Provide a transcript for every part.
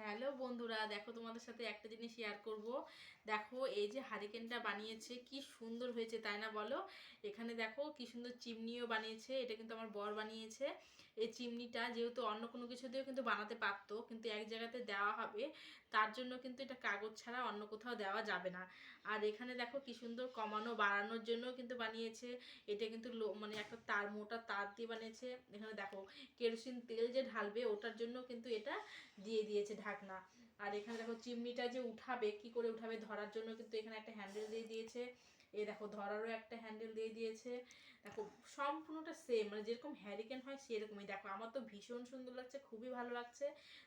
Hello বন্ধুরা, দেখো তোমাদের সাথে একটা জিনিস শেয়ার করব। দেখো এই যে হারিকেনটা বানিয়েছে কি সুন্দর হয়েছে, তাই না বলো? এখানে দেখো কি সুন্দর চিমনিও বানিয়েছে, এটা কিন্তু আমার বর বানিয়েছে। এই চিমনিটা যেহেতু অন্য কোনো কিছু দিয়েও কিন্তু বানাতে পারতো, কিন্তু এক জায়গাতে দেওয়া হবে, তার জন্য কিন্তু এটা কাগজ ছাড়া অন্য কোথাও দেওয়া যাবে না। আর এখানে দেখো কি সুন্দর কমানো বাড়ানোর জন্য কিন্তু বানিয়েছে। এটা কিন্তু মানে একটা তার, মোটা তার দিয়ে বানিয়েছে। এখানে দেখো কেরোসিন তেল যে ঢালবে ওটার জন্য কিন্তু এটা দিয়ে দিয়েছে ঢাকনা। আর এখানে দেখো চিমনিটা যে উঠাবে, কি করে উঠাবে ধরার জন্য কিন্তু এখানে একটা হ্যান্ডেল দিয়ে দিয়েছে। এই দেখো ধরারও একটা হ্যান্ডেল দিয়ে দিয়েছে। দেখো সম্পূর্ণটা সেম, মানে যেরকম হ্যারিকেন হয় সেরকমই। দেখো আমার তো ভীষণ সুন্দর লাগছে, খুবই ভালো লাগছে।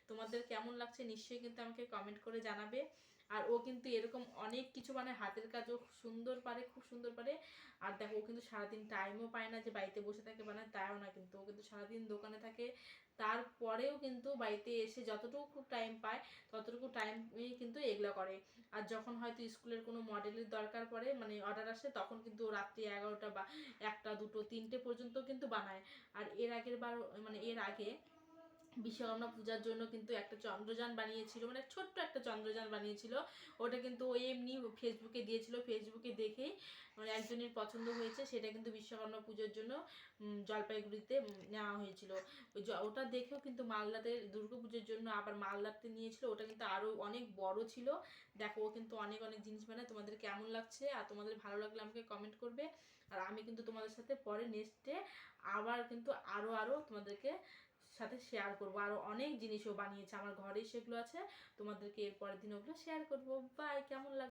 তোমাদের কেমন লাগছে নিশ্চয়ই কিন্তু আমাকে কমেন্ট করে জানাবে। আর ও কিন্তু এরকম অনেক কিছু মানে হাতের কাজও সুন্দর পারে, খুব সুন্দর পারে। আর দেখো ও কিন্তু সারাদিন টাইমও পায় না যে বাড়িতে বসে থাকে বানায়, তাও না, কিন্তু ও কিন্তু সারাদিন দোকানে থাকে। তারপরেও কিন্তু বাড়িতে এসে যতটুকু টাইম পায় ততটুকু টাইমে কিন্তু এগুলো করে। আর যখন হয়তো স্কুলের কোনো মডেলের দরকার পড়ে, মানে অর্ডার আসে, তখন কিন্তু রাত্রি 11টা বা 1টা 2টো 3টে পর্যন্ত কিন্তু বানায়। আর এর আগের বার, মানে এর আগে বিশ্বকর্মা পূজার জন্য কিন্তু একটা চন্দ্রযান বানিয়েছিল, মানে ছোট্ট একটা চন্দ্রযান বানিয়েছিল। ওটা কিন্তু ওই এমনি ফেসবুকে দিয়েছিল, ফেসবুকে দেখেই মানে একজনের পছন্দ হয়েছে, সেটা কিন্তু বিশ্বকর্মা পুজোর জন্য জলপাইগুড়িতে নেওয়া হয়েছিল। ওটা দেখেও কিন্তু মালদাতে দুর্গা পুজোর জন্য আবার মালদাতে নিয়েছিল, ওটা কিন্তু আরও অনেক বড় ছিল। দেখো ও কিন্তু অনেক অনেক জিনিস বানায়। তোমাদের কেমন লাগছে, আর তোমাদের ভালো লাগলে আমাকে কমেন্ট করবে। আর আমি কিন্তু তোমাদের সাথে পরে নেক্সটে আবার কিন্তু আরও আরও তোমাদেরকে সাথে শেয়ার করবো। আরও অনেক জিনিসও বানিয়েছে আমার ঘরে, সেগুলো আছে, তোমাদেরকে এর পরের দিন ওগুলো শেয়ার করবো। বাই, কেমন লাগে।